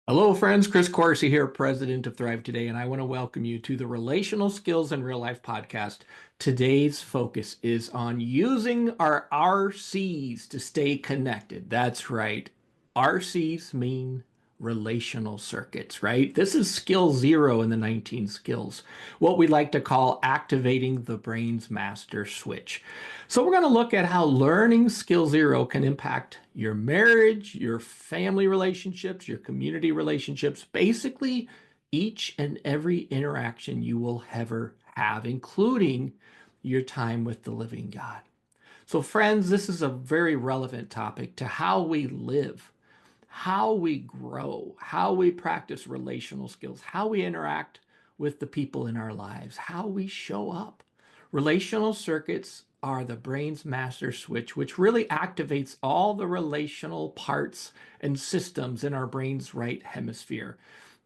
Hello, friends. Chris Corsi here, president of Thrive Today, and I want to welcome you to the Relational Skills in Real Life podcast. Today's focus is on using our RCs to stay connected. That's right. RCs mean relational circuits, right? This is skill zero in the 19 skills, what we like to call activating the brain's master switch. So we're going to look at how learning skill zero can impact your marriage, your family relationships, your community relationships, basically each and every interaction you will ever have, including your time with the living God. So friends, this is a very relevant topic to how we live, how we grow, how we practice relational skills, how we interact with the people in our lives, how we show up. Relational circuits are the brain's master switch, which really activates all the relational parts and systems in our brain's right hemisphere.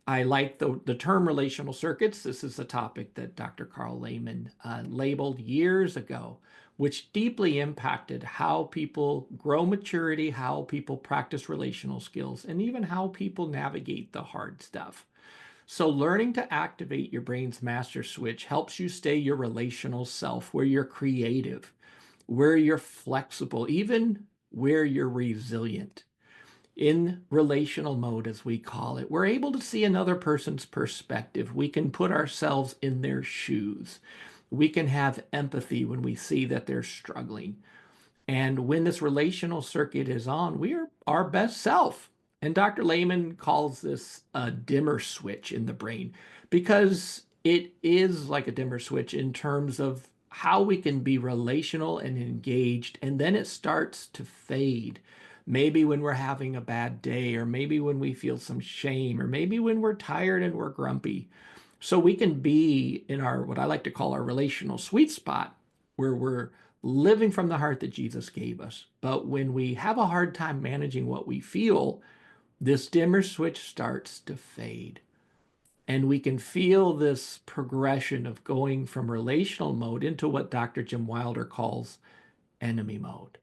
I like the term relational circuits. This is a topic that Dr. Carl Lehman labeled years ago, which deeply impacted how people grow maturity, how people practice relational skills, and even how people navigate the hard stuff. So, learning to activate your brain's master switch helps you stay your relational self, where you're creative, where you're flexible, even where you're resilient in relational mode, as we call it. We're able to see another person's perspective. We can put ourselves in their shoes. We can have empathy when we see that they're struggling. And when this relational circuit is on, we are our best self. And Dr. Lehman calls this a dimmer switch in the brain because it is like a dimmer switch in terms of how we can be relational and engaged, and then it starts to fade. Maybe when we're having a bad day, or maybe when we feel some shame, or maybe when we're tired and we're grumpy. So we can be in our, what I like to call our relational sweet spot, where we're living from the heart that Jesus gave us. But when we have a hard time managing what we feel, this dimmer switch starts to fade. And we can feel this progression of going from relational mode into what Dr. Jim Wilder calls enemy mode.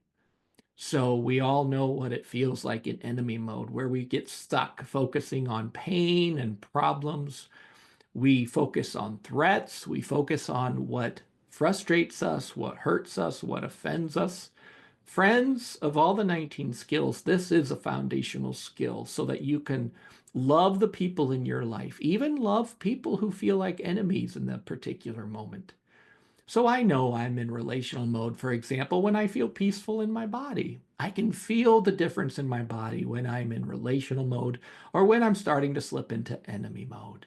So we all know what it feels like in enemy mode, where we get stuck focusing on pain and problems. We focus on threats. We focus on what frustrates us, what hurts us, what offends us. Friends, of all the 19 skills, this is a foundational skill so that you can love the people in your life, even love people who feel like enemies in that particular moment. So I know I'm in relational mode, for example, when I feel peaceful in my body. I can feel the difference in my body when I'm in relational mode or when I'm starting to slip into enemy mode.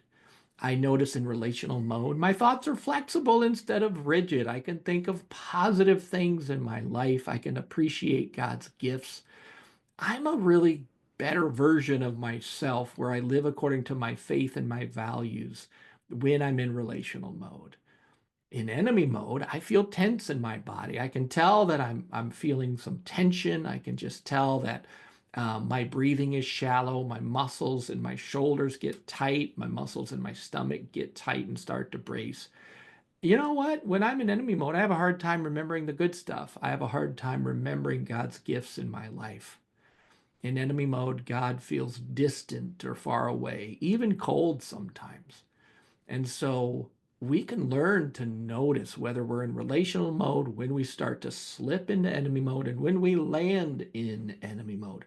I notice in relational mode, my thoughts are flexible instead of rigid. I can think of positive things in my life. I can appreciate God's gifts. I'm a really better version of myself where I live according to my faith and my values when I'm in relational mode. In enemy mode, I feel tense in my body. I can tell that I'm feeling some tension. I can just tell that my breathing is shallow. My muscles and my shoulders get tight. My muscles in my stomach get tight and start to brace. You know what? When I'm in enemy mode, I have a hard time remembering the good stuff. I have a hard time remembering God's gifts in my life. In enemy mode, God feels distant or far away, even cold sometimes. And so we can learn to notice whether we're in relational mode, when we start to slip into enemy mode, and when we land in enemy mode.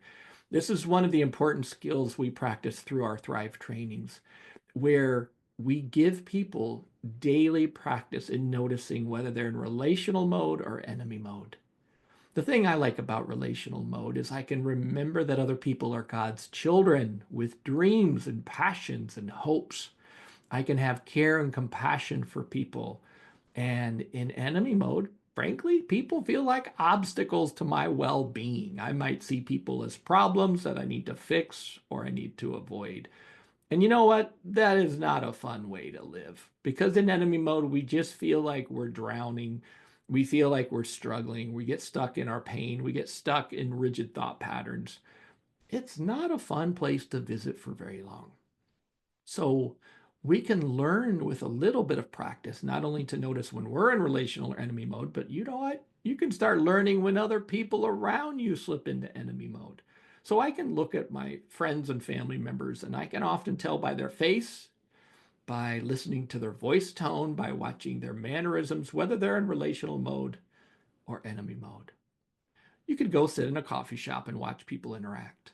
This is one of the important skills we practice through our Thrive trainings, where we give people daily practice in noticing whether they're in relational mode or enemy mode. The thing I like about relational mode is I can remember that other people are God's children with dreams and passions and hopes. I can have care and compassion for people. And in enemy mode, frankly, people feel like obstacles to my well being. I might see people as problems that I need to fix or I need to avoid. And you know what? That is not a fun way to live, because in enemy mode, we just feel like we're drowning. We feel like we're struggling. We get stuck in our pain. We get stuck in rigid thought patterns. It's not a fun place to visit for very long. So we can learn with a little bit of practice, not only to notice when we're in relational or enemy mode, but you know what? You can start learning when other people around you slip into enemy mode. So I can look at my friends and family members, and I can often tell by their face, by listening to their voice tone, by watching their mannerisms, whether they're in relational mode or enemy mode. You could go sit in a coffee shop and watch people interact.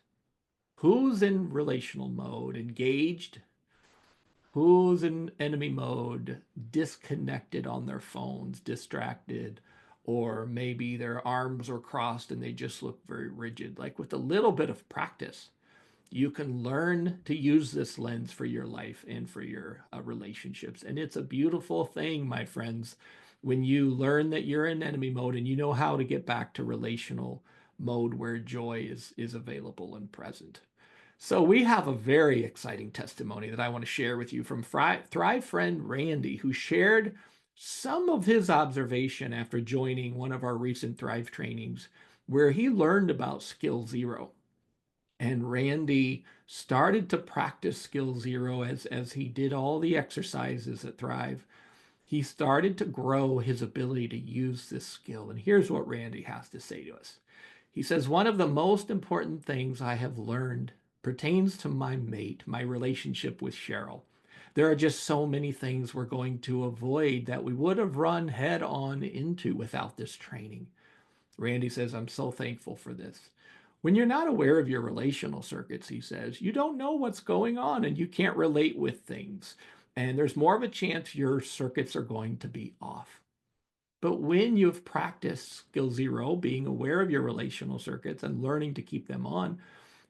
Who's in relational mode, engaged? Who's in enemy mode, disconnected on their phones, distracted, or maybe their arms are crossed and they just look very rigid. Like with a little bit of practice, you can learn to use this lens for your life and for your relationships. And it's a beautiful thing, my friends, when you learn that you're in enemy mode and you know how to get back to relational mode where joy is available and present. So we have a very exciting testimony that I want to share with you from Thrive friend Randy, who shared some of his observation after joining one of our recent Thrive trainings, where he learned about Skill Zero. And Randy started to practice Skill Zero as he did all the exercises at Thrive. He started to grow his ability to use this skill. And here's what Randy has to say to us. He says, one of the most important things I have learned pertains to my mate, my relationship with Cheryl. There are just so many things we're going to avoid that we would have run head on into without this training. Randy says, I'm so thankful for this. When you're not aware of your relational circuits, he says, you don't know what's going on and you can't relate with things. And there's more of a chance your circuits are going to be off. But when you've practiced Skill Zero, being aware of your relational circuits and learning to keep them on,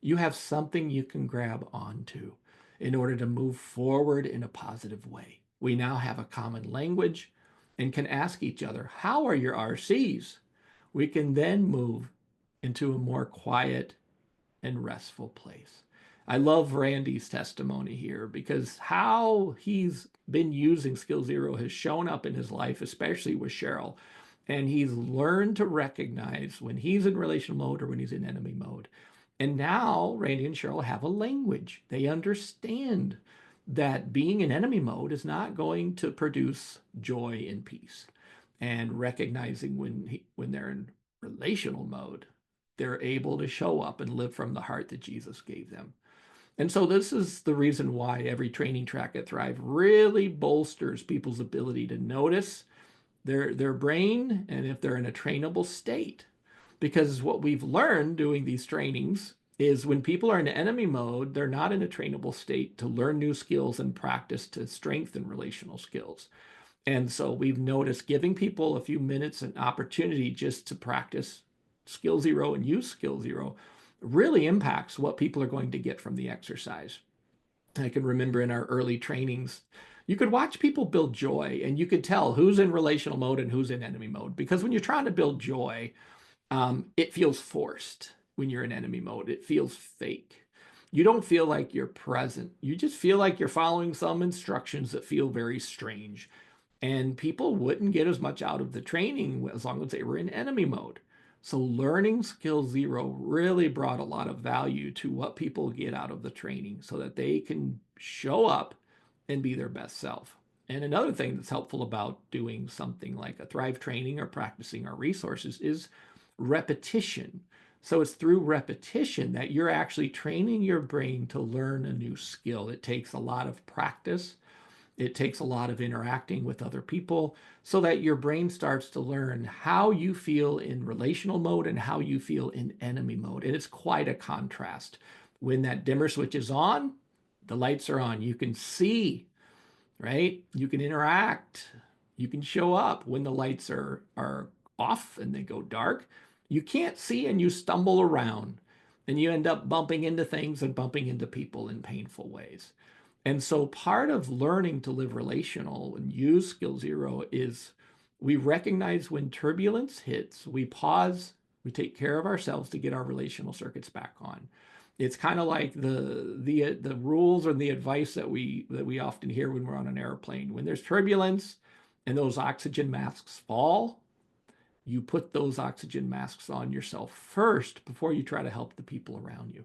you have something you can grab onto in order to move forward in a positive way. We now have a common language and can ask each other, how are your RCs? We can then move into a more quiet and restful place. I love Randy's testimony here because how he's been using Skill Zero has shown up in his life, especially with Cheryl. And he's learned to recognize when he's in relational mode or when he's in enemy mode. And now Randy and Cheryl have a language. They understand that being in enemy mode is not going to produce joy and peace. And recognizing when they're in relational mode, they're able to show up and live from the heart that Jesus gave them. And so this is the reason why every training track at Thrive really bolsters people's ability to notice their brain and if they're in a trainable state. Because what we've learned doing these trainings is when people are in enemy mode, they're not in a trainable state to learn new skills and practice to strengthen relational skills. And so we've noticed giving people a few minutes an opportunity just to practice Skill Zero and use Skill Zero really impacts what people are going to get from the exercise. I can remember in our early trainings, you could watch people build joy and you could tell who's in relational mode and who's in enemy mode. Because when you're trying to build joy, it feels forced. When you're in enemy mode, it feels fake. You don't feel like you're present. You just feel like you're following some instructions that feel very strange. And people wouldn't get as much out of the training as long as they were in enemy mode. So learning Skill Zero really brought a lot of value to what people get out of the training so that they can show up and be their best self. And another thing that's helpful about doing something like a Thrive training or practicing our resources is repetition. So it's through repetition that you're actually training your brain to learn a new skill. It takes a lot of practice. It takes a lot of interacting with other people so that your brain starts to learn how you feel in relational mode and how you feel in enemy mode. And it's quite a contrast. When that dimmer switch is on, the lights are on. You can see, right? You can interact. You can show up when the lights are off and they go dark. You can't see and you stumble around and you end up bumping into things and bumping into people in painful ways. And so part of learning to live relational and use Skill Zero is we recognize when turbulence hits, we pause, we take care of ourselves to get our relational circuits back on. It's kind of like the rules or the advice that we often hear when we're on an airplane. When there's turbulence and those oxygen masks fall, you put those oxygen masks on yourself first before you try to help the people around you.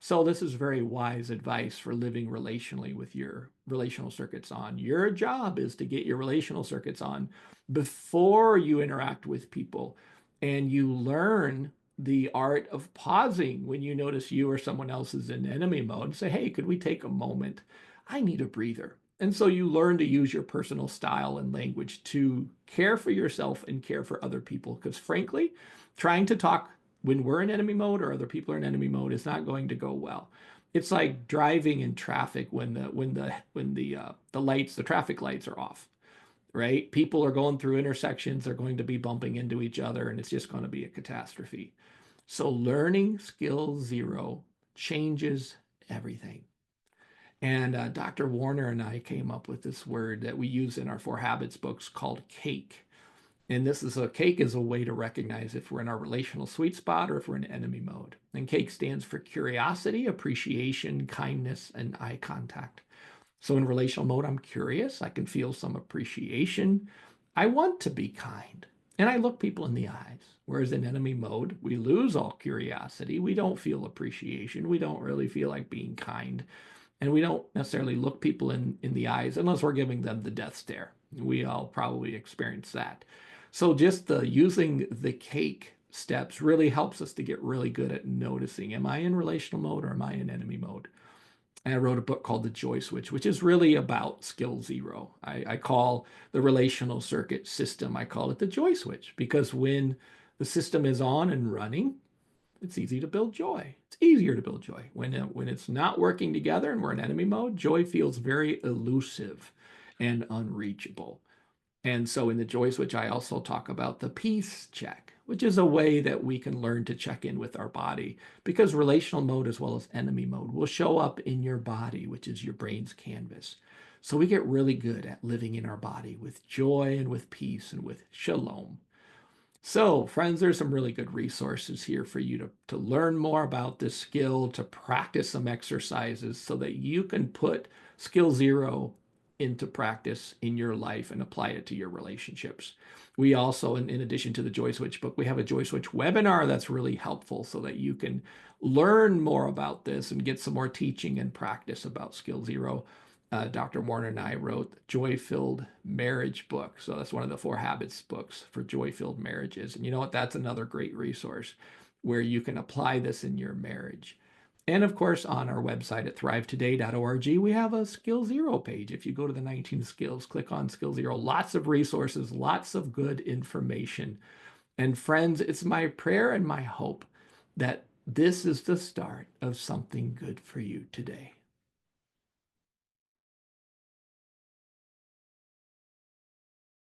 So this is very wise advice for living relationally with your relational circuits on. Your job is to get your relational circuits on before you interact with people and you learn the art of pausing when you notice you or someone else is in enemy mode. Say, hey, could we take a moment? I need a breather. And so you learn to use your personal style and language to care for yourself and care for other people. Because frankly, trying to talk when we're in enemy mode or other people are in enemy mode is not going to go well. It's like driving in traffic the traffic lights are off, right? People are going through intersections, they're going to be bumping into each other, and it's just going to be a catastrophe. So learning skill zero changes everything. And Dr. Warner and I came up with this word that we use in our Four Habits books called cake. And cake is a way to recognize if we're in our relational sweet spot or if we're in enemy mode. And cake stands for curiosity, appreciation, kindness, and eye contact. So in relational mode, I'm curious. I can feel some appreciation. I want to be kind. And I look people in the eyes. Whereas in enemy mode, we lose all curiosity. We don't feel appreciation. We don't really feel like being kind. And we don't necessarily look people in the eyes unless we're giving them the death stare. We all probably experience that. So just using the cake steps really helps us to get really good at noticing, am I in relational mode or am I in enemy mode? And I wrote a book called The Joy Switch, which is really about skill zero. I call the relational circuit system, I call it the joy switch, because when the system is on and running, it's easy to build joy. It's easier to build joy. When it's not working together and we're in enemy mode, joy feels very elusive and unreachable. And so in the joy switch, I also talk about the peace check, which is a way that we can learn to check in with our body, because relational mode as well as enemy mode will show up in your body, which is your brain's canvas. So we get really good at living in our body with joy and with peace and with shalom. So, friends, there's some really good resources here for you to learn more about this skill, to practice some exercises so that you can put skill zero into practice in your life and apply it to your relationships. We also, in addition to the Joy Switch book, we have a Joy Switch webinar that's really helpful so that you can learn more about this and get some more teaching and practice about skill zero. Dr. Warner and I wrote Joy-Filled Marriage book. So that's one of the Four Habits books for joy-filled marriages. And you know what? That's another great resource where you can apply this in your marriage. And of course, on our website at thrivetoday.org, we have a Skill Zero page. If you go to the 19 skills, click on Skill Zero, lots of resources, lots of good information. And friends, it's my prayer and my hope that this is the start of something good for you today.